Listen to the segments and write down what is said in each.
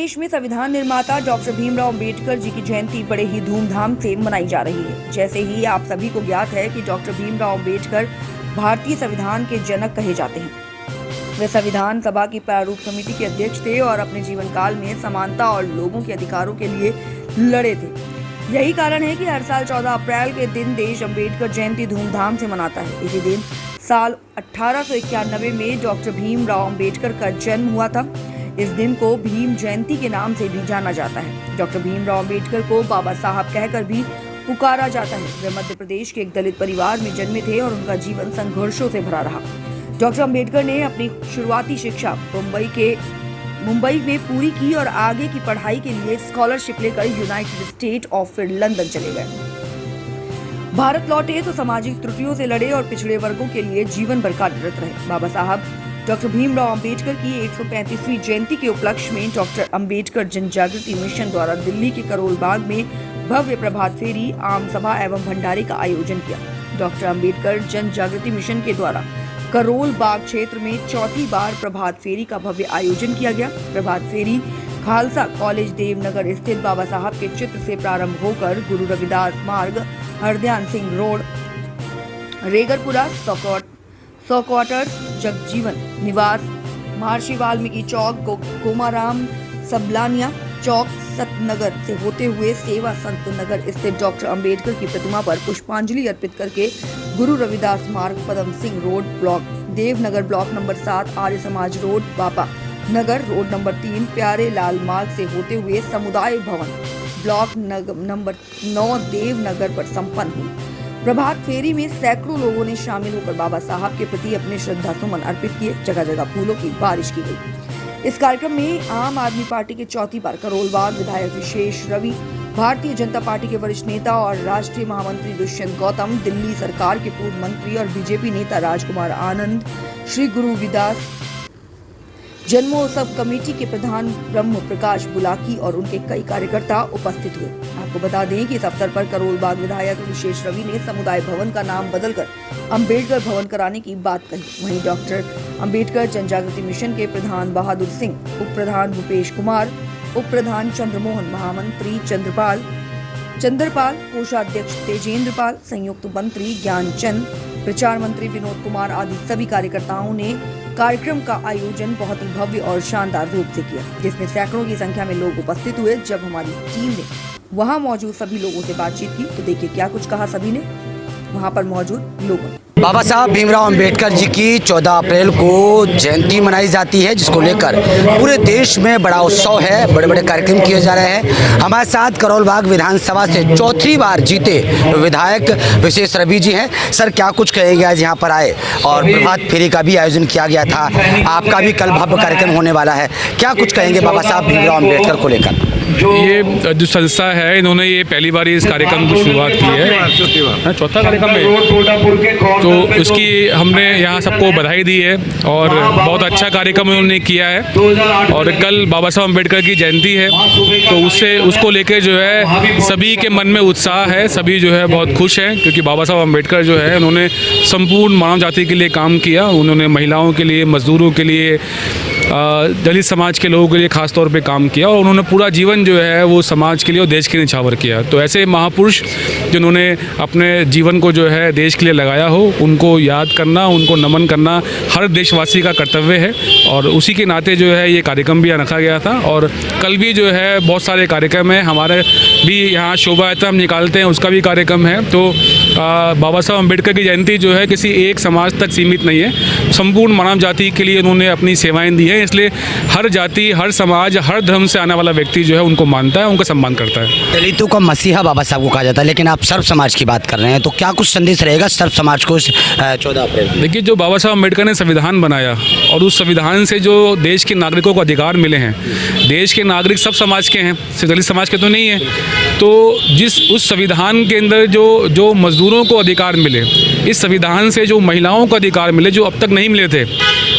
देश में संविधान निर्माता डॉक्टर भीमराव अंबेडकर जी की जयंती बड़े ही धूमधाम से मनाई जा रही है। जैसे ही आप सभी को ज्ञात है कि डॉक्टर भीमराव अंबेडकर भारतीय संविधान के जनक कहे जाते हैं। वे संविधान सभा की प्रारूप समिति के अध्यक्ष थे और अपने जीवन काल में समानता और लोगों के अधिकारों के लिए लड़े थे। यही कारण है कि हर साल 14 अप्रैल के दिन देश अंबेडकर जयंती धूमधाम से मनाता है। इसी दिन साल 1891 में डॉक्टर भीमराव अंबेडकर का जन्म हुआ था। इस दिन को भीम जयंती के नाम से भी जाना जाता है। डॉक्टर भीमराव अंबेडकर को बाबा साहब कहकर भी पुकारा जाता है। वे मध्य प्रदेश के एक दलित परिवार में जन्मे थे और उनका जीवन संघर्षों से भरा रहा। डॉक्टर अंबेडकर ने अपनी शुरुआती शिक्षा मुंबई में पूरी की और आगे की पढ़ाई के लिए स्कॉलरशिप लेकर यूनाइटेड स्टेट और फिर लंदन चले गए। भारत लौटे तो सामाजिक त्रुटियों से लड़े और पिछड़े वर्गों के लिए जीवन भर कार्यरत रहे। बाबा साहब डॉक्टर भीमराव अंबेडकर की 135वीं जयंती के उपलक्ष्य में डॉक्टर अंबेडकर जन जागृति मिशन द्वारा दिल्ली के करोल बाग में भव्य प्रभात फेरी, आम सभा एवं भंडारे का आयोजन किया। डॉक्टर अंबेडकर जन जागृति मिशन के द्वारा करोल बाग क्षेत्र में चौथी बार प्रभात फेरी का भव्य आयोजन किया गया। प्रभात फेरी खालसा कॉलेज देवनगर स्थित बाबा साहब के चित्र से प्रारंभ होकर गुरु रविदास मार्ग, हरदयाल सिंह रोड, रेगरपुरा, सौक्वाटर्स, जगजीवन निवास, महर्षि वाल्मीकि चौक, गोमाराम सबलानिया चौक, सतनगर से होते हुए सेवा संत नगर स्थित डॉक्टर अंबेडकर की प्रतिमा पर पुष्पांजलि अर्पित करके Guru Ravidas Marg, Padam Singh road block, Devnagar block number 7, Arya Samaj road, बापा नगर रोड नंबर 3, प्यारे लाल मार्ग से होते हुए समुदाय भवन ब्लॉक नंबर 9 देवनगर पर संपन्न हुई। प्रभात फेरी में सैकड़ों लोगों ने शामिल होकर बाबा साहब के प्रति अपने श्रद्धा सुमन अर्पित किए। जगह जगह फूलों की बारिश की गई। इस कार्यक्रम में आम आदमी पार्टी के चौथी बार करोल बाग विधायक विशेष रवि, भारतीय जनता पार्टी के वरिष्ठ नेता और राष्ट्रीय महामंत्री दुष्यंत गौतम, दिल्ली सरकार के पूर्व मंत्री और बीजेपी नेता राजकुमार आनंद, श्री गुरु रविदास जन्मोत्सव कमेटी के प्रधान ब्रह्म प्रकाश बुलाकी और उनके कई कार्यकर्ता उपस्थित हुए। आपको बता दें कि इस अवसर पर करोल बाग विधायक विशेष रवि ने समुदाय भवन का नाम बदलकर अंबेडकर भवन कराने की बात कही। वहीं डॉक्टर अंबेडकर जन जागृति मिशन के प्रधान बहादुर सिंह, उप प्रधान भूपेश कुमार, उप प्रधान चंद्रमोहन, महामंत्री चंद्रपाल, कोषाध्यक्ष तेजेंद्र पाल, संयुक्त मंत्री ज्ञानचंद, प्रचार मंत्री विनोद कुमार आदि सभी कार्यकर्ताओं ने कार्यक्रम का आयोजन बहुत ही भव्य और शानदार रूप से किया, जिसमें सैकड़ों की संख्या में लोग उपस्थित हुए। जब हमारी टीम ने वहां मौजूद सभी लोगों से बातचीत की तो देखिए क्या कुछ कहा सभी ने वहां पर मौजूद लोगों ने। बाबा साहब भीमराव अंबेडकर जी की 14 अप्रैल को जयंती मनाई जाती है, जिसको लेकर पूरे देश में बड़ा उत्सव है, बड़े बड़े कार्यक्रम किए जा रहे हैं। हमारे साथ करोल बाग विधानसभा से चौथी बार जीते विधायक विशेष रवि जी हैं। सर, क्या कुछ कहेंगे, आज यहाँ पर आए और प्रभात फेरी का भी आयोजन किया गया था, आपका भी कल भव्य कार्यक्रम होने वाला है, क्या कुछ कहेंगे बाबा साहब भीमराव अंबेडकर को लेकर? ये जो संस्था है, इन्होंने ये पहली बार इस कार्यक्रम की शुरुआत की है, चौथा कार्यक्रम है, तो उसकी हमने यहाँ सबको बधाई दी है और बहुत अच्छा कार्यक्रम उन्होंने किया है। और कल बाबा साहब अम्बेडकर की जयंती है, तो उसको लेकर जो है सभी के मन में उत्साह है, सभी जो है बहुत खुश हैं, क्योंकि बाबा साहब अम्बेडकर जो है उन्होंने संपूर्ण मानव जाति के लिए काम किया। उन्होंने महिलाओं के लिए, मजदूरों के लिए, दलित समाज के लोगों के लिए खास तौर पे काम किया और उन्होंने पूरा जीवन जो है वो समाज के लिए और देश के लिए न्यौछावर किया। तो ऐसे महापुरुष जिन्होंने अपने जीवन को जो है देश के लिए लगाया हो, उनको याद करना, उनको नमन करना हर देशवासी का कर्तव्य है। और उसी के नाते जो है ये कार्यक्रम भी रखा गया था। और कल भी जो है बहुत सारे कार्यक्रम हैं, हमारे भी यहाँ शोभा यात्रा हम निकालते हैं, उसका भी कार्यक्रम है। तो बाबा साहब अम्बेडकर की जयंती जो है किसी एक समाज तक सीमित नहीं है, संपूर्ण मानव जाति के लिए उन्होंने अपनी सेवाएं दी है। इसलिए हर जाति, हर समाज, हर धर्म से आने वाला व्यक्ति जो है उनको मानता है, उनका सम्मान करता है। दलितों का मसीहा बाबा साहब को कहा जाता है, लेकिन आप सर्व समाज की बात कर रहे हैं, तो क्या कुछ संदेश रहेगा सर्व समाज को 14 अप्रैल? देखिए, जो बाबा साहब अम्बेडकर ने संविधान बनाया और उस संविधान से जो देश के नागरिकों को अधिकार मिले हैं, देश के नागरिक सब समाज के हैं, सिर्फ दलित समाज के तो नहीं है। तो उस संविधान के अंदर जो मजदूरों को अधिकार मिले, इस संविधान से जो महिलाओं को अधिकार मिले जो अब तक नहीं मिले थे,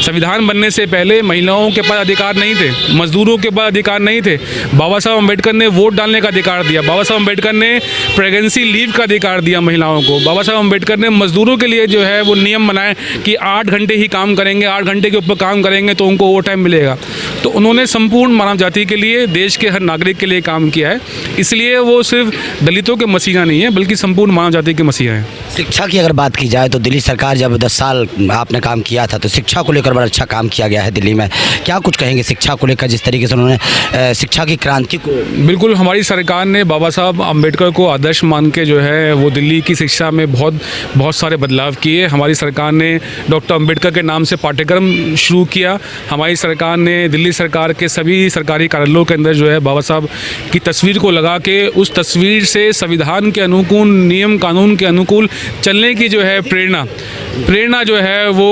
संविधान बनने से पहले महिलाओं के पास अधिकार नहीं थे, मजदूरों के पास अधिकार नहीं थे। बाबा साहब अम्बेडकर ने वोट डालने का अधिकार दिया। बाबा साहब अम्बेडकर ने प्रेगनेंसी लीव का अधिकार दिया महिलाओं को। बाबा साहब अम्बेडकर ने मजदूरों के लिए जो है वो नियम बनाए कि 8 घंटे ही काम करेंगे, 8 घंटे के ऊपर काम करेंगे तो उनको ओवर टाइम मिलेगा। तो उन्होंने संपूर्ण मानव जाति के लिए, देश के हर नागरिक के लिए काम किया है। इसलिए वो सिर्फ दलितों के मसीहा नहीं है, बल्कि संपूर्ण मानव जाति के मसीहा हैं। शिक्षा की अगर बात की जाए तो दिल्ली सरकार जब 10 साल आपने काम किया था तो शिक्षा को लेकर बड़ा अच्छा काम किया गया है दिल्ली में। क्या कुछ कहेंगे शिक्षा को लेकर, जिस तरीके से उन्होंने शिक्षा की क्रांति को? बिल्कुल, हमारी सरकार ने बाबा साहब अम्बेडकर को आदर्श मान के जो है वो दिल्ली की शिक्षा में बहुत सारे बदलाव किए। हमारी सरकार ने डॉक्टर अम्बेडकर के नाम से पाठ्यक्रम शुरू किया। हमारी सरकार ने दिल्ली सरकार के सभी सरकारी कार्यालयों के अंदर जो है बाबा साहब की तस्वीर को लगा के उस तस्वीर से संविधान के अनुकूल, नियम कानून के अनुकूल चलने की जो है प्रेरणा जो है वो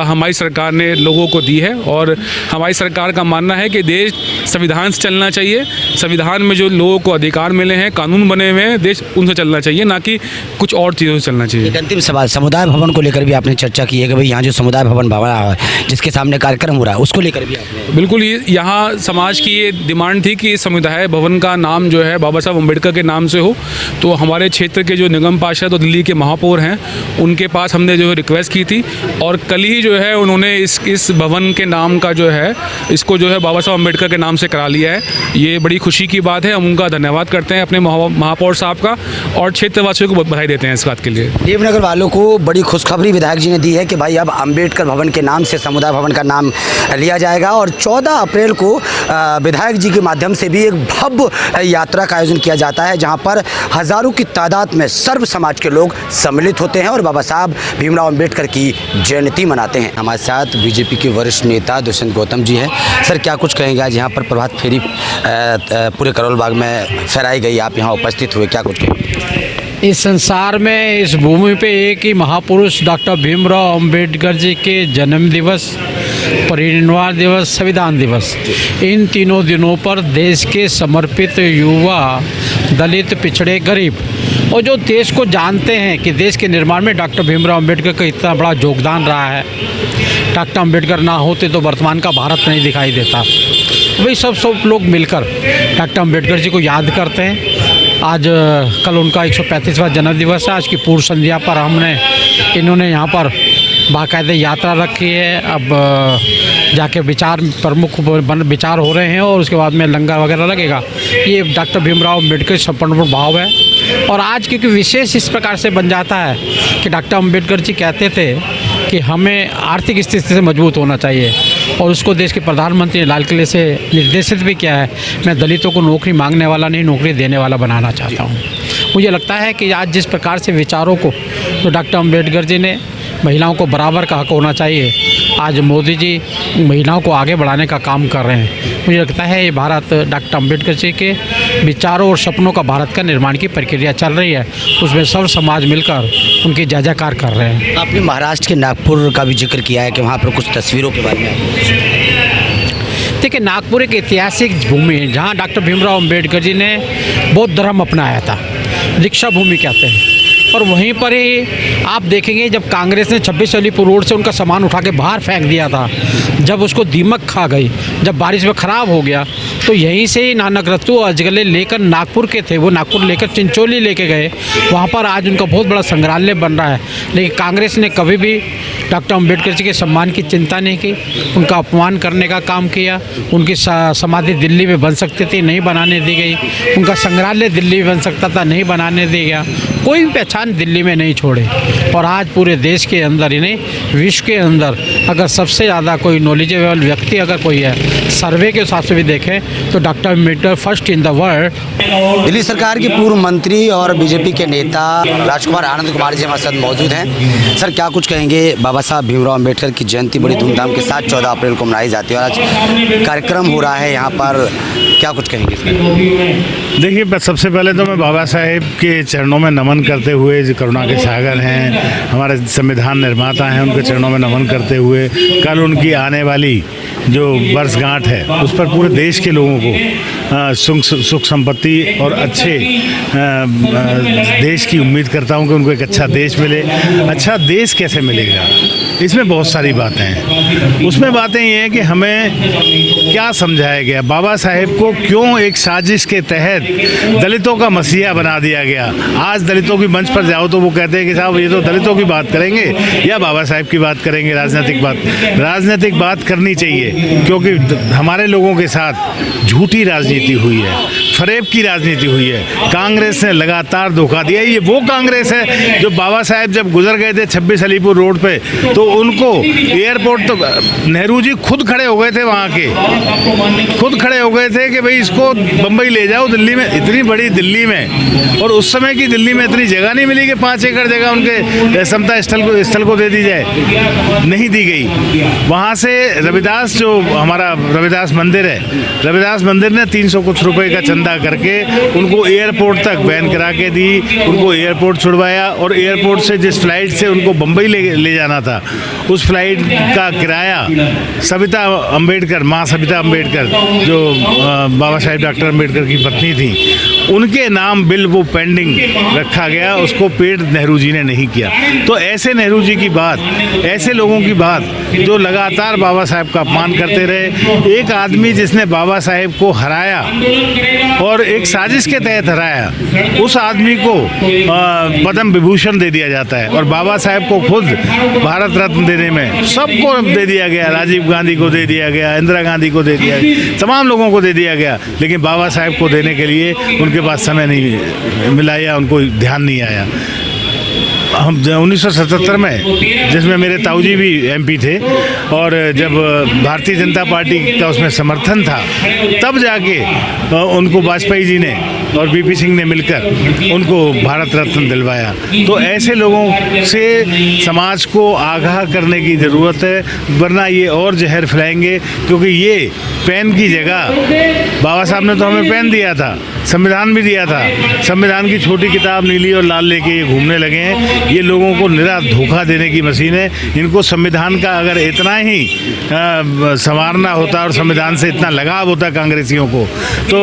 हमारी सरकार ने लोगों को दी है। और हमारी सरकार का मानना है कि देश संविधान से चलना चाहिए। संविधान में जो लोगों को अधिकार मिले हैं, कानून बने हुए हैं, देश उनसे चलना चाहिए, ना कि कुछ और चीज़ों से चलना चाहिए। एक अंतिम सवाल, समुदाय भवन को लेकर भी आपने चर्चा की है कि भाई यहाँ जो समुदाय भवन बना है जिसके सामने कार्यक्रम हो रहा है उसको लेकर भी आपने? बिल्कुल, यहाँ समाज की ये डिमांड थी कि समुदाय भवन का नाम जो है बाबा साहब अम्बेडकर के नाम से हो। तो हमारे क्षेत्र के जो निगम पार्षद और दिल्ली के महापौर हैं उनके पास हमने जो है रिक्वेस्ट की थी और कल ही जो है उन्होंने इस भवन के नाम का जो है इसको जो है बाबा साहब अम्बेडकर के नाम से करा लिया है। ये बड़ी खुशी की बात है। हम उनका धन्यवाद करते हैं अपने महापौर साहब का और क्षेत्रवासियों को बधाई देते हैं इस बात के लिए। देवनगर वालों को बड़ी खुशखबरी विधायक जी ने दी है कि भाई अब अम्बेडकर भवन के नाम से समुदाय भवन का नाम लिया जाएगा और 14 अप्रैल को विधायक जी के माध्यम से भी एक भव्य यात्रा का आयोजन किया जाता है जहां पर हजारों की तादाद में सर्व समाज के लोग सम्मिलित होते हैं और बाबा साहब भीमराव अम्बेडकर की जयंती मनाते हैं। हमारे साथ बीजेपी के वरिष्ठ नेता दुष्यंत गौतम जी हैं। सर, क्या कुछ कहेंगे? आज यहाँ पर प्रभात फेरी पूरे करोल बाग में फहराई गई, आप यहाँ उपस्थित हुए, क्या कुछ कहेंगे? इस संसार में, इस भूमि पे एक ही महापुरुष डॉक्टर भीमराव अंबेडकर जी के जन्म दिवस, परिनिर्वाण दिवस, संविधान दिवस, इन तीनों दिनों पर देश के समर्पित युवा, दलित, पिछड़े, गरीब और जो देश को जानते हैं कि देश के निर्माण में डॉक्टर भीमराव अंबेडकर का इतना बड़ा योगदान रहा है। डॉक्टर अंबेडकर ना होते तो वर्तमान का भारत नहीं दिखाई देता। वही सब लोग मिलकर डॉक्टर अंबेडकर जी को याद करते हैं। आज कल उनका 135वां जन्म दिवस है। आज की पूर्व संध्या पर इन्होंने यहाँ पर बाकायदे यात्रा रखी है। अब जाके प्रमुख विचार हो रहे हैं और उसके बाद में लंगर वगैरह लगेगा। ये डॉक्टर भीमराव अम्बेडकर संपूर्ण भाव है। और आज क्योंकि विशेष इस प्रकार से बन जाता है कि डॉक्टर अम्बेडकर जी कहते थे कि हमें आर्थिक स्थिति से मजबूत होना चाहिए और उसको देश के प्रधानमंत्री ने लाल किले से निर्देशित भी किया है। मैं दलितों को नौकरी मांगने वाला नहीं, नौकरी देने वाला बनाना चाहता हूँ। मुझे लगता है कि आज जिस प्रकार से विचारों को तो डॉक्टर अम्बेडकर जी ने महिलाओं को बराबर का हक होना चाहिए, आज मोदी जी महिलाओं को आगे बढ़ाने का काम कर रहे हैं। मुझे लगता है ये भारत डॉक्टर अम्बेडकर जी के विचारों और सपनों का भारत का निर्माण की प्रक्रिया चल रही है, उसमें सब समाज मिलकर उनकी जय जयकार कर रहे हैं। आपने महाराष्ट्र के नागपुर का भी जिक्र किया है कि वहाँ पर कुछ तस्वीरों के बारे में। देखिए, नागपुर एक ऐतिहासिक भूमि है जहाँ डॉक्टर भीमराव अम्बेडकर जी ने बौद्ध धर्म अपनाया था, दीक्षा भूमि कहते हैं। और वहीं पर ही आप देखेंगे जब कांग्रेस ने 26 अलीपुर रोड से उनका सामान उठा के बाहर फेंक दिया था, जब उसको दीमक खा गई, जब बारिश में ख़राब हो गया, तो यहीं से ही नानक रत्तू अजगले लेकर नागपुर के थे, वो नागपुर लेकर चिंचोली लेके गए। वहाँ पर आज उनका बहुत बड़ा संग्रहालय बन रहा है। लेकिन कांग्रेस ने कभी भी डॉक्टर अम्बेडकर जी के सम्मान की चिंता नहीं की, उनका अपमान करने का काम किया। उनकी समाधि दिल्ली में बन सकती थी, नहीं बनाने दी गई। उनका संग्रहालय दिल्ली में बन सकता था, नहीं बनाने दिया गया। कोई भी पहचान दिल्ली में नहीं छोड़े। और आज पूरे देश के अंदर ही नहीं, विश्व के अंदर अगर सबसे ज़्यादा कोई नॉलेजेबल व्यक्ति अगर कोई है, सर्वे के हिसाब से भी देखें तो doctor Ambedkar first in the world. Delhi सरकार के पूर्व मंत्री और बीजेपी के नेता राजकुमार आनंद कुमार जी हमारे साथ मौजूद हैं। सर, क्या कुछ कहेंगे? बाबा साहब भीमराव अम्बेडकर की जयंती बड़ी धूमधाम के साथ 14 अप्रैल को मनाई जाती है और आज कार्यक्रम हो रहा है यहाँ पर, क्या कुछ कहेंगे इसमें? देखिए, सबसे पहले तो मैं बाबा साहेब के चरणों में नमन करते हुए, जो करुणा के सागर हैं, हमारे संविधान निर्माता हैं, उनके चरणों में नमन करते हुए कल उनकी आने वाली जो वर्षगांठ है उस पर पूरे देश के लोगों को सुख संपत्ति और अच्छे देश की उम्मीद करता हूं कि उनको एक अच्छा देश मिले। अच्छा देश कैसे मिलेगा, इसमें बहुत सारी बातें हैं। उसमें बातें ये हैं कि हमें क्या समझाया गया, बाबा साहेब को क्यों एक साजिश के तहत दलितों का मसीहा बना दिया गया। आज दलितों की मंच पर जाओ तो वो कहते हैं कि साहब ये तो दलितों की बात करेंगे या बाबा साहेब की बात करेंगे। राजनीतिक बात करनी चाहिए, क्योंकि हमारे लोगों के साथ झूठी राजनीति हुई है, फरेब की राजनीति हुई है। कांग्रेस ने लगातार धोखा दिया। ये वो कांग्रेस है जो बाबा साहेब जब गुजर गए थे 26 अलीपुर रोड पे, तो उनको एयरपोर्ट तो नेहरू जी खुद खड़े हो गए थे, वहाँ के खुद खड़े हो गए थे कि भाई इसको बम्बई ले जाओ। दिल्ली में, इतनी बड़ी दिल्ली में, और उस समय की दिल्ली में इतनी जगह नहीं मिली कि 5 एकड़ जगह उनके समता स्थल को दे दी जाए, नहीं दी गई। वहाँ से रविदास, जो हमारा रविदास मंदिर है, रविदास मंदिर ने 300 कुछ रुपए का चंदा करके उनको एयरपोर्ट तक वैन करा के दी, उनको एयरपोर्ट छुड़वाया, और एयरपोर्ट से जिस फ्लाइट से उनको बम्बई ले जाना था, उस फ्लाइट का किराया सविता अम्बेडकर, माँ सविता अम्बेडकर, जो बाबा साहेब डॉक्टर अम्बेडकर की पत्नी थी, उनके नाम बिल वो पेंडिंग रखा गया, उसको पेड नेहरू जी ने नहीं किया। तो ऐसे नेहरू जी की बात, ऐसे लोगों की बात जो लगातार बाबा साहेब का अपमान करते रहे। एक आदमी जिसने बाबा साहेब को हराया और एक साजिश के तहत हराया, उस आदमी को पद्म विभूषण दे दिया जाता है, और बाबा साहेब को खुद भारत रत्न देने में सबको दे दिया गया। राजीव गांधी को दे दिया गया, इंदिरा गांधी को दे दिया गया, तमाम लोगों को दे दिया गया, लेकिन बाबा साहेब को देने के लिए उनके पास समय नहीं मिला या उनको ध्यान नहीं आया। हम 1977 में, जिसमें मेरे ताऊजी भी एमपी थे, और जब भारतीय जनता पार्टी का उसमें समर्थन था, तब जाके उनको वाजपेयी जी ने और बीपी सिंह ने मिलकर उनको भारत रत्न दिलवाया। तो ऐसे लोगों से समाज को आगाह करने की ज़रूरत है, वरना ये और जहर फैलाएंगे। क्योंकि ये पेन की जगह, बाबा साहब ने तो हमें पेन दिया था, संविधान भी दिया था, संविधान की छोटी किताब नीली और लाल लेके ये घूमने लगे हैं। ये लोगों को निरा धोखा देने की मशीन है। इनको संविधान का अगर इतना ही संवारना होता और संविधान से इतना लगाव होता कांग्रेसियों को, तो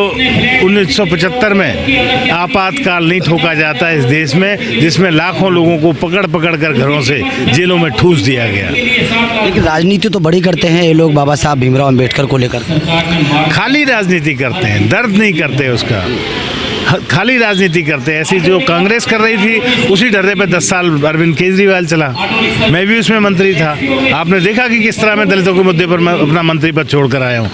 1975 में आपातकाल नहीं ठोका जाता इस देश में, जिसमें लाखों लोगों को पकड़ कर घरों से जेलों में ठूस दिया गया। लेकिन राजनीति तो बड़ी करते हैं ये लोग बाबा साहब भीमराव अम्बेडकर को लेकर। खाली राजनीति करते हैं, दर्द नहीं करते उसका, खाली राजनीति करते हैं। ऐसी जो कांग्रेस कर रही थी, उसी डर्रे पे 10 साल अरविंद केजरीवाल चला। मैं भी उसमें मंत्री था। आपने देखा कि किस तरह मैं दलितों के मुद्दे पर मैं अपना मंत्री पद छोड़ कर आया हूँ।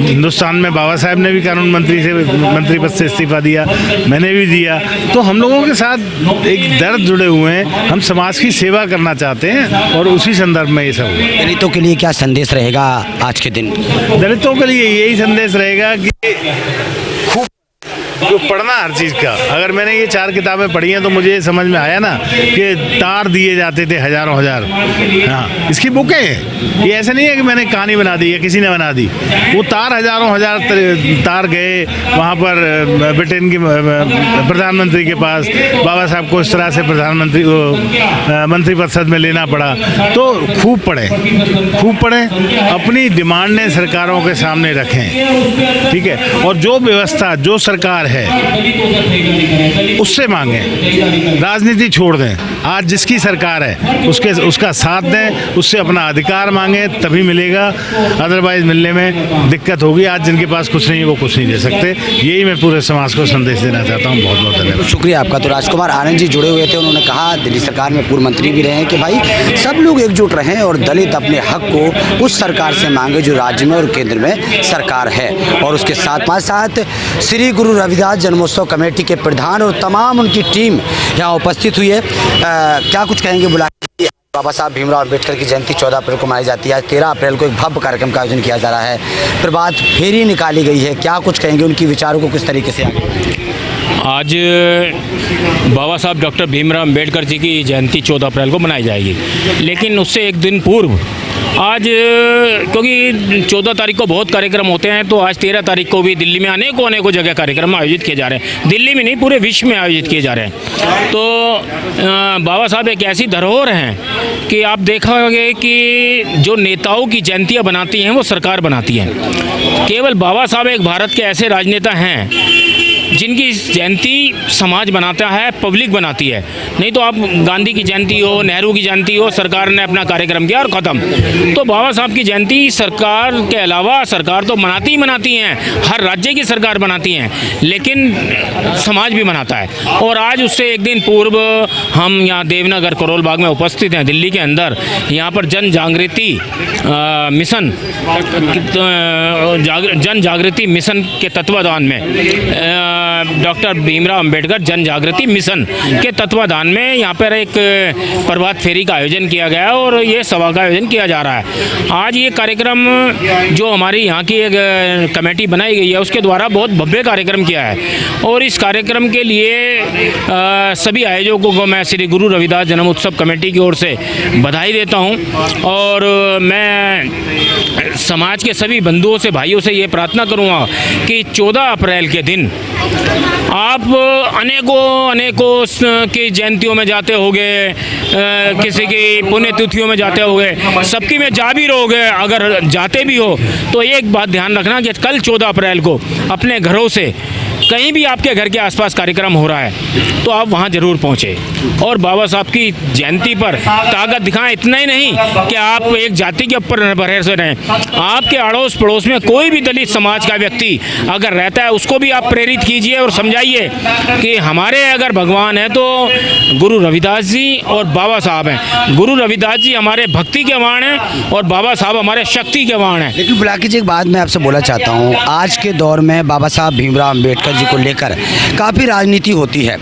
हिंदुस्तान में बाबा साहब ने भी कानून मंत्री पद से इस्तीफा दिया, मैंने भी दिया। तो हम लोगों के साथ एक दर्द जुड़े हुए हैं, हम समाज की सेवा करना चाहते हैं, और उसी संदर्भ में ये सब। दलितों के लिए क्या संदेश रहेगा आज के दिन? दलितों के लिए यही संदेश रहेगा कि खूब जो पढ़ना हर चीज़ का। अगर मैंने ये 4 किताबें पढ़ी हैं तो मुझे ये समझ में आया ना कि तार दिए जाते थे हज़ारों हज़ार। हाँ, इसकी बुकें हैं, ये ऐसे नहीं है कि मैंने कहानी बना दी या किसी ने बना दी। वो तार हज़ारों हज़ार तार गए वहाँ पर ब्रिटेन के प्रधानमंत्री के पास। बाबा साहब को इस तरह से प्रधानमंत्री मंत्रिपरिषद में लेना पड़ा। तो खूब पढ़ें, अपनी डिमांडें सरकारों के सामने रखें, ठीक है, और जो व्यवस्था, जो सरकार है उससे मांगे, राजनीति छोड़ दें। आज जिसकी सरकार है उसका साथ दें, उससे अपना अधिकार मांगे, तभी मिलेगा, अदरवाइज मिलने में दिक्कत होगी। आज जिनके पास कुछ नहीं है वो कुछ नहीं दे सकते। यही मैं पूरे समाज को संदेश देना चाहता हूँ। बहुत बहुत धन्यवाद। शुक्रिया आपका। तो राजकुमार आनंद जी जुड़े हुए थे, उन्होंने कहा दिल्ली सरकार में पूर्व मंत्री भी रहे हैं कि भाई सब लोग एकजुट रहें और दलित अपने हक को उस सरकार से मांगे जो राज्य में और केंद्र में सरकार है। और उसके साथ श्री गुरु रविदास जन्मोत्सव कमेटी के प्रधान और तमाम उनकी टीम यहाँ उपस्थित हुई है। क्या कुछ कहेंगे? बुला बाबा साहब भीमराव अम्बेडकर की जयंती 14 अप्रैल को मनाई जाती है। 13 अप्रैल को एक भव्य कार्यक्रम का आयोजन किया जा रहा है, प्रभात फेरी निकाली गई है। क्या कुछ कहेंगे? उनकी विचारों को किस तरीके से आगे? आज बाबा साहब डॉक्टर भीमराव अम्बेडकर जी की जयंती 14 अप्रैल को मनाई जाएगी, लेकिन उससे एक दिन पूर्व आज, क्योंकि 14 तारीख को बहुत कार्यक्रम होते हैं, तो आज 13 तारीख को भी दिल्ली में अनेकों जगह कार्यक्रम आयोजित किए जा रहे हैं। दिल्ली में नहीं, पूरे विश्व में आयोजित किए जा रहे हैं। तो बाबा साहब एक ऐसी धरोहर हैं कि आप देखा होगा कि जो नेताओं की जयंतियाँ बनाती हैं वो सरकार बनाती है। केवल बाबा साहब एक भारत के ऐसे राजनेता हैं जिनकी जयंती समाज बनाता है, पब्लिक बनाती है। नहीं तो आप गांधी की जयंती हो, नेहरू की जयंती हो, सरकार ने अपना कार्यक्रम किया और ख़त्म। तो बाबा साहब की जयंती सरकार के अलावा सरकार तो मनाती ही मनाती हैं, हर राज्य की सरकार बनाती हैं, लेकिन समाज भी मनाता है। और आज उससे एक दिन पूर्व हम यहाँ देवनगर करोल बाग में उपस्थित हैं, दिल्ली के अंदर। यहाँ पर जन जागृति मिशन जन जागृति मिशन के तत्वाधान में डॉक्टर भीमराव अंबेडकर जन जागृति मिशन के तत्वाधान में यहाँ पर एक प्रभात फेरी का आयोजन किया गया और ये सभा का आयोजन किया जा रहा है। आज ये कार्यक्रम जो हमारी यहाँ की एक कमेटी बनाई गई है उसके द्वारा बहुत भव्य कार्यक्रम किया है और इस कार्यक्रम के लिए सभी आयोजकों को मैं श्री गुरु रविदास जन्म उत्सव कमेटी की ओर से बधाई देता हूँ। और मैं समाज के सभी बंधुओं से, भाइयों से ये प्रार्थना करूँगा कि 14 अप्रैल के दिन आप अनेकों की जयंतियों में जाते होंगे, किसी की पुण्यतिथियों में जाते होंगे, सबकी में जा भी रहोगे। अगर जाते भी हो तो एक बात ध्यान रखना कि कल 14 अप्रैल को अपने घरों से कहीं भी आपके घर के आसपास कार्यक्रम हो रहा है तो आप वहाँ ज़रूर पहुँचे और बाबा साहब की जयंती पर ताकत दिखाएं। इतना ही नहीं कि आप एक जाति के ऊपर निर्भर से रहें, आपके अड़ोस पड़ोस में कोई भी दलित समाज का व्यक्ति अगर रहता है उसको भी आप प्रेरित कीजिए और समझाइए कि हमारे अगर भगवान है तो गुरु रविदास जी और बाबा साहब हैं। गुरु रविदास जी हमारे भक्ति के वाण हैं और बाबा साहब हमारे शक्ति के वाण हैं। लेकिन बुलाकी जी, एक बात मैं आपसे बोलना चाहता हूँ, आज के दौर में बाबा साहब भीमराव अंबेडकर जी को लेकर काफ़ी राजनीति होती है,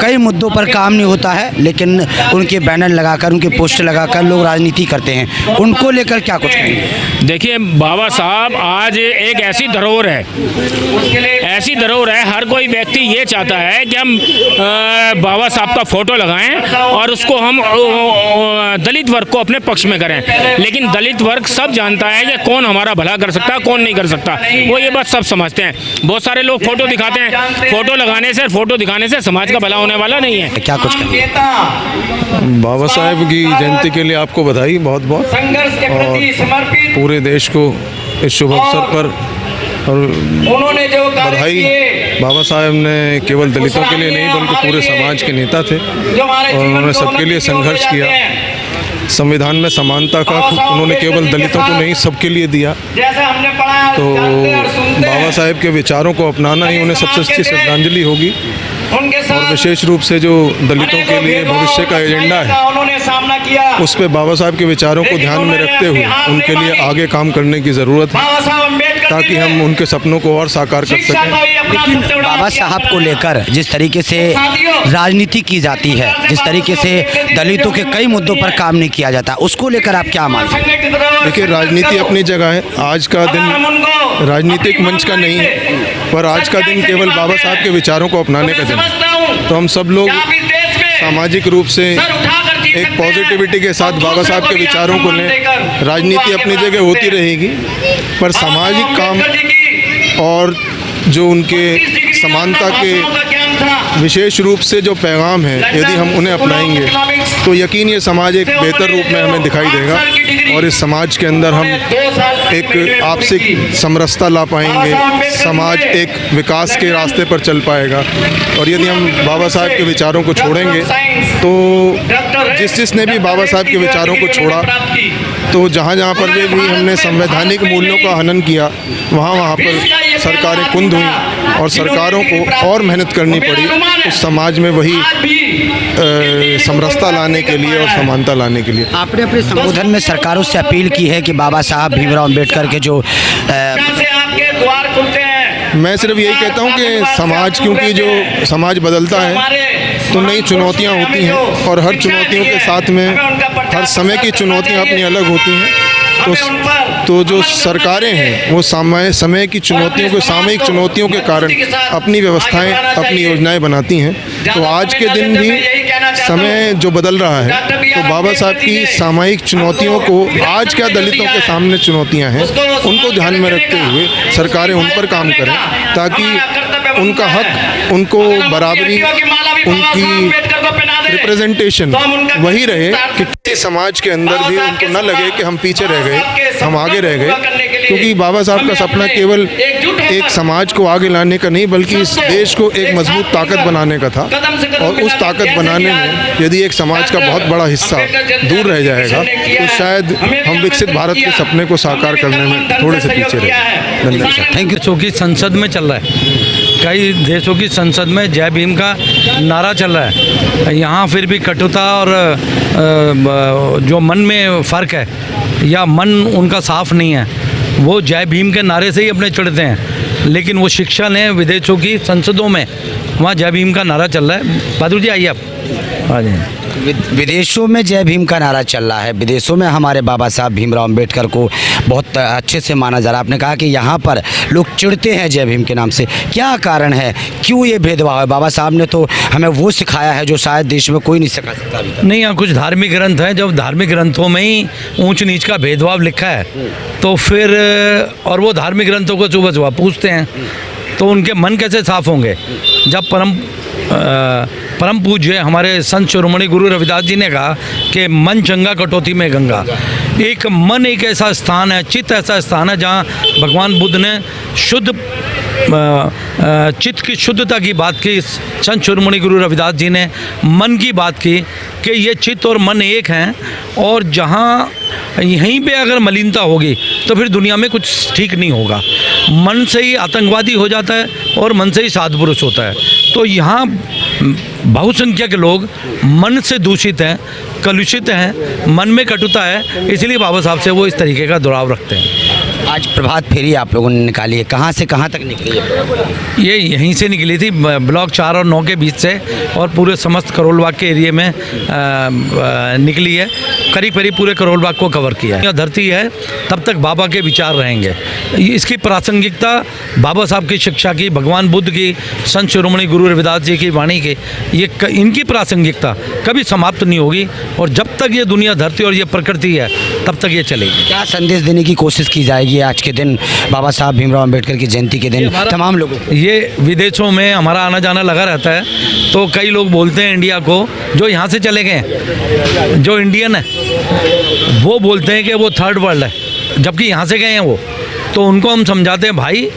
कई मुद्दों पर काम नहीं होता है, लेकिन उनके बैनर लगाकर, उनके पोस्टर लगाकर लोग राजनीति करते हैं। उनको लेकर क्या कुछ कहेंगे? देखिए, बाबा साहब आज एक ऐसी धरोहर है, हर कोई व्यक्ति ये चाहता है कि हम बाबा साहब का फोटो लगाएं और उसको हम दलित वर्ग को अपने पक्ष में करें। लेकिन दलित वर्ग सब जानता है कि कौन हमारा भला कर सकता है, कौन नहीं कर सकता, वो ये बात सब समझते हैं। बहुत सारे लोग फोटो दिखाते हैं, फोटो दिखाने से समाज का भला होने वाला नहीं है। क्या कुछ कहेंगे? बाबा साहेब की जयंती के लिए आपको बधाई बहुत बहुत, और पूरे देश को इस शुभ अवसर पर और बधाई। बाबा साहेब ने केवल दलितों के लिए नहीं बल्कि पूरे समाज के नेता थे और उन्होंने सबके लिए संघर्ष किया। संविधान में समानता का उन्होंने केवल दलितों को नहीं सबके लिए दिया। तो बाबा साहेब के विचारों को अपनाना ही उन्हें सबसे अच्छी श्रद्धांजलि होगी। और विशेष रूप से जो दलितों के लिए भविष्य का एजेंडा है उस पे बाबा साहब के विचारों को ध्यान में रखते हुए उनके लिए आगे काम करने की ज़रूरत है ताकि हम उनके सपनों को और साकार कर सकें। लेकिन बाबा साहब को लेकर जिस तरीके से राजनीति की जाती है, जिस तरीके से दलितों के कई मुद्दों पर काम नहीं किया जाता, उसको लेकर आप क्या मानते हैं? देखिए, राजनीति अपनी जगह है। आज का दिन राजनीतिक मंच का नहीं है, पर आज का दिन केवल बाबा साहब के विचारों को अपनाने का दिन है। तो हम सब लोग सामाजिक रूप से एक पॉजिटिविटी के साथ बाबा साहब के विचारों को लें। राजनीति अपनी जगह होती रहेगी, पर सामाजिक काम और जो उनके समानता के विशेष रूप से जो पैगाम है, यदि हम उन्हें अपनाएंगे तो यकीन ये समाज एक बेहतर रूप में हमें दिखाई देगा और इस समाज के अंदर हम एक आपसी समरसता ला पाएंगे। समाज एक विकास के रास्ते पर चल पाएगा। और यदि हम बाबा साहब के विचारों को छोड़ेंगे तो जिसने भी बाबा साहब के विचारों को छोड़ा तो जहाँ पर भी हमने संवैधानिक मूल्यों का हनन किया, वहाँ पर सरकारें कुंद हुई और सरकारों को और मेहनत करनी पड़ी उस समाज में वही समरसता लाने के लिए और समानता लाने के लिए। आपने अपने संबोधन में सरकारों से अपील की है कि बाबा साहब भीमराव अंबेडकर के जो मैं सिर्फ यही कहता हूँ कि समाज, क्योंकि जो समाज बदलता है तो नई चुनौतियाँ होती हैं और हर चुनौतियों के साथ में हर समय की चुनौतियाँ अपनी अलग होती हैं। तो जो सरकारें हैं वो समय की चुनौतियों को, सामयिक चुनौतियों के कारण अपनी व्यवस्थाएं, अपनी योजनाएं बनाती हैं। तो आज के दिन भी समय जो बदल रहा है तो बाबा साहब की सामयिक चुनौतियों को, आज क्या दलितों के सामने चुनौतियां हैं उनको ध्यान में रखते हुए सरकारें उन पर काम करें ताकि उनका हक, उनको बराबरी, उनकी रिप्रेजेंटेशन वही रहे कि समाज के अंदर भी उनको न लगे कि हम पीछे रह गए, हम आगे रह गए। क्योंकि बाबा साहब का सपना केवल एक समाज को आगे लाने का नहीं बल्कि इस देश को एक मजबूत ताकत बनाने का था। और उस ताकत बनाने में यदि एक समाज का बहुत बड़ा हिस्सा दूर रह जाएगा तो शायद हम विकसित भारत के सपने को साकार करने में थोड़े से पीछे रहेंगे। धन्यवाद सर। Thank you. की संसद में चल रहा है, कई देशों की संसद में जय भीम का नारा चल रहा है। यहाँ फिर भी कटुता और जो मन में फ़र्क है या मन उनका साफ नहीं है, वो जय भीम के नारे से ही अपने चढ़ते हैं। लेकिन वो शिक्षा ने विदेशों की संसदों में वहाँ जय भीम का नारा चल रहा है। बहादुर जी आइए आप। हाँ जी। विदेशों में जय भीम का नारा चल रहा है, विदेशों में हमारे बाबा साहब भीमराव अंबेडकर को बहुत अच्छे से माना जा रहा है। आपने कहा कि यहाँ पर लोग चिढ़ते हैं जय भीम के नाम से, क्या कारण है, क्यों ये भेदभाव है? बाबा साहब ने तो हमें वो सिखाया है जो शायद देश में कोई नहीं सिखा सकता अभी तक। नहीं, यहाँ कुछ धार्मिक ग्रंथ हैं, जब धार्मिक ग्रंथों में ही ऊंच नीच का भेदभाव लिखा है तो फिर और वो धार्मिक ग्रंथों को सुबह सुबह पूछते हैं तो उनके मन कैसे साफ होंगे? जब परम पूज्य हमारे संत शिरोमणि गुरु रविदास जी ने कहा कि मन चंगा कटौती में गंगा। एक मन एक ऐसा स्थान है, चित्त ऐसा स्थान है जहाँ भगवान बुद्ध ने शुद्ध चित्त की शुद्धता की बात की। संत शिरोमणि गुरु रविदास जी ने मन की बात की कि ये चित्त और मन एक हैं, और जहाँ यहीं पे अगर मलिनता होगी तो फिर दुनिया में कुछ ठीक नहीं होगा। मन से ही आतंकवादी हो जाता है और मन से ही साधपुरुष होता है। तो यहाँ बहुसंख्यक लोग मन से दूषित हैं, कलुषित हैं, मन में कटुता है, इसलिए बाबा साहब से वो इस तरीके का दुराव रखते हैं। आज प्रभात फेरी आप लोगों ने निकाली है, कहाँ से कहाँ तक निकली है? ये यहीं से निकली थी, ब्लॉक 4 और 9 के बीच से, और पूरे समस्त करोल बाग के एरिया में निकली है। करीब करीब पूरे करोल बाग को कवर किया है। धरती है तब तक बाबा के विचार रहेंगे। इसकी प्रासंगिकता बाबा साहब की शिक्षा की, भगवान बुद्ध की, संत शिरोमणि गुरु रविदास जी की वाणी की, इनकी प्रासंगिकता कभी समाप्त नहीं होगी, और जब तक ये दुनिया धरती और ये प्रकृति है तब तक ये चलेगी। क्या संदेश देने की कोशिश की जाएगी आज के दिन, बाबा साहब भीमराव अंबेडकर की जयंती के दिन तमाम लोगों को? ये विदेशों में हमारा आना जाना लगा रहता है, तो कई लोग बोलते हैं इंडिया को, जो यहाँ से चले गए, जो इंडियन है वो बोलते हैं कि वो थर्ड वर्ल्ड है, जबकि यहाँ से गए हैं वो। तो उनको हम समझाते हैं भाई,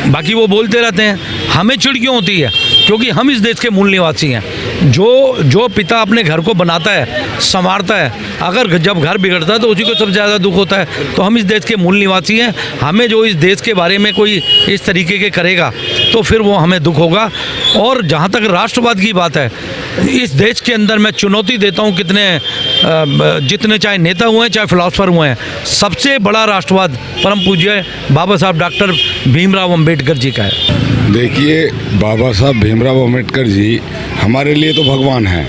बाकी वो बोलते रहते हैं, हमें चिढ़ क्यों होती है? क्योंकि हम इस देश के मूल निवासी हैं। जो पिता अपने घर को बनाता है, संवारता है, अगर जब घर बिगड़ता है तो उसी को सबसे ज़्यादा दुख होता है। तो हम इस देश के मूल निवासी हैं, हमें जो इस देश के बारे में कोई इस तरीके के करेगा तो फिर वो हमें दुख होगा। और जहाँ तक राष्ट्रवाद की बात है, इस देश के अंदर मैं चुनौती देता हूँ, जितने चाहे नेता हुए हैं चाहे फिलासफर हुए हैं, सबसे बड़ा राष्ट्रवाद परम पूज्य बाबा साहब डॉक्टर भीमराव अंबेडकर जी का है। देखिए, बाबा साहब भीमराव अंबेडकर जी हमारे लिए तो भगवान हैं,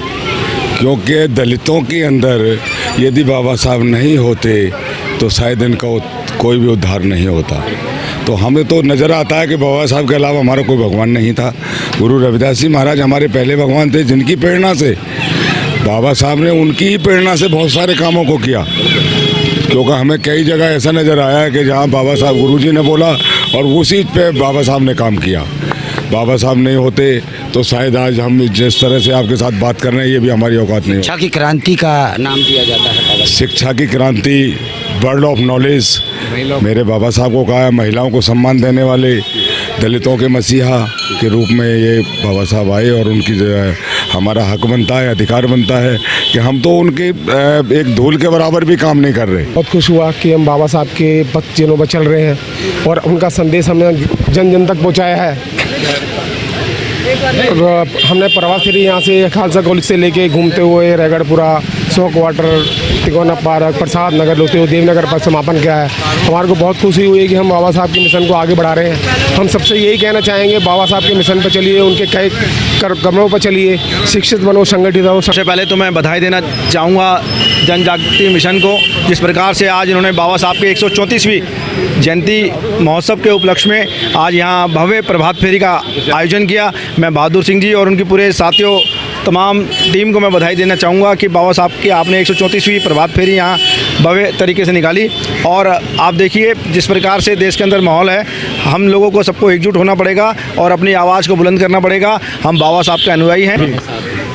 क्योंकि दलितों के अंदर यदि बाबा साहब नहीं होते तो शायद इनका कोई भी उद्धार नहीं होता। तो हमें तो नज़र आता है कि बाबा साहब के अलावा हमारा कोई भगवान नहीं था। गुरु रविदास जी महाराज हमारे पहले भगवान थे, जिनकी प्रेरणा से बाबा साहब ने, उनकी ही प्रेरणा से बहुत सारे कामों को किया। क्योंकि हमें कई जगह ऐसा नज़र आया है कि जहाँ बाबा साहब गुरुजी ने बोला और उसी पे बाबा साहब ने काम किया। बाबा साहब नहीं होते तो शायद आज हम जिस तरह से आपके साथ बात कर रहे हैं ये भी हमारी औकात नहीं। शिक्षा की क्रांति का नाम दिया जाता है। शिक्षा की क्रांति, वर्ल्ड ऑफ नॉलेज मेरे बाबा साहब को कहा है। महिलाओं को सम्मान देने वाले, दलितों के मसीहा के रूप में ये बाबा साहब आए, और उनकी जो है हमारा हक बनता है, अधिकार बनता है कि हम तो उनके एक धूल के बराबर भी काम नहीं कर रहे। बहुत खुश हुआ कि हम बाबा साहब के पथ चिन्हों पर चल रहे हैं और उनका संदेश हमने जन जन तक पहुंचाया है। हमने प्रवास फेरी यहाँ से खालसा कॉलेज से लेके घूमते हुए रैगड़पुरा, शोक वाटर, तिकोना पार्क, प्रसाद नगर होते हुए देवनगर पर समापन किया है। हमारे को बहुत खुशी हुई कि हम बाबा साहब के मिशन को आगे बढ़ा रहे हैं। हम सबसे यही कहना चाहेंगे, बाबा साहब के मिशन पर चलिए, उनके कई कदमों पर चलिए, शिक्षित बनो, संगठित हो। सबसे पहले तो मैं बधाई देना चाहूँगा जन जागृति मिशन को, जिस प्रकार से आज इन्होंने बाबा साहब के 134वीं जयंती महोत्सव के उपलक्ष्य में आज यहाँ भव्य प्रभात फेरी का आयोजन किया। मैं बहादुर सिंह जी और उनकी पूरे साथियों, तमाम टीम को मैं बधाई देना चाहूँगा कि बाबा साहब की आपने 134वीं प्रभात फेरी यहाँ भव्य तरीके से निकाली। और आप देखिए जिस प्रकार से देश के अंदर माहौल है, हम लोगों को सबको एकजुट होना पड़ेगा और अपनी आवाज़ को बुलंद करना पड़ेगा। हम बाबा साहब के अनुयायी हैं।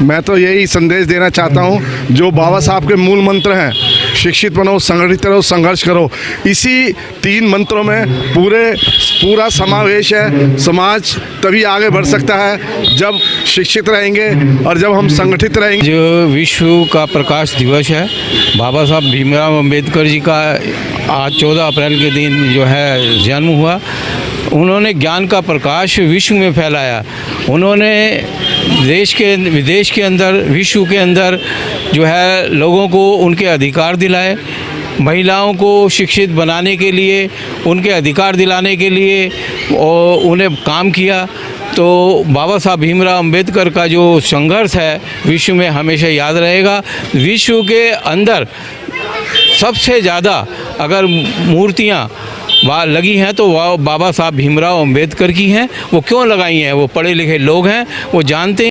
मैं तो यही संदेश देना चाहता हूँ, जो बाबा साहब के मूल मंत्र हैं, शिक्षित बनो, संगठित रहो, संघर्ष करो। इसी 3 मंत्रों में पूरा समावेश है। समाज तभी आगे बढ़ सकता है जब शिक्षित रहेंगे और जब हम संगठित रहेंगे। जो विश्व का प्रकाश दिवस है, बाबा साहब भीमराव अंबेडकर जी का आज 14 अप्रैल के दिन जो है जन्म हुआ। उन्होंने ज्ञान का प्रकाश विश्व में फैलाया। उन्होंने देश के विदेश के अंदर, विश्व के अंदर जो है लोगों को उनके अधिकार दिलाए। महिलाओं को शिक्षित बनाने के लिए, उनके अधिकार दिलाने के लिए और उन्हें काम किया। तो बाबा साहब भीमराव अंबेडकर का जो संघर्ष है विश्व में हमेशा याद रहेगा। विश्व के अंदर सबसे ज़्यादा अगर मूर्तियाँ लगी हैं तो वह बाबा साहब भीमराव अंबेडकर की हैं। वो क्यों लगाई हैं? वो पढ़े लिखे लोग हैं, वो जानते हैं।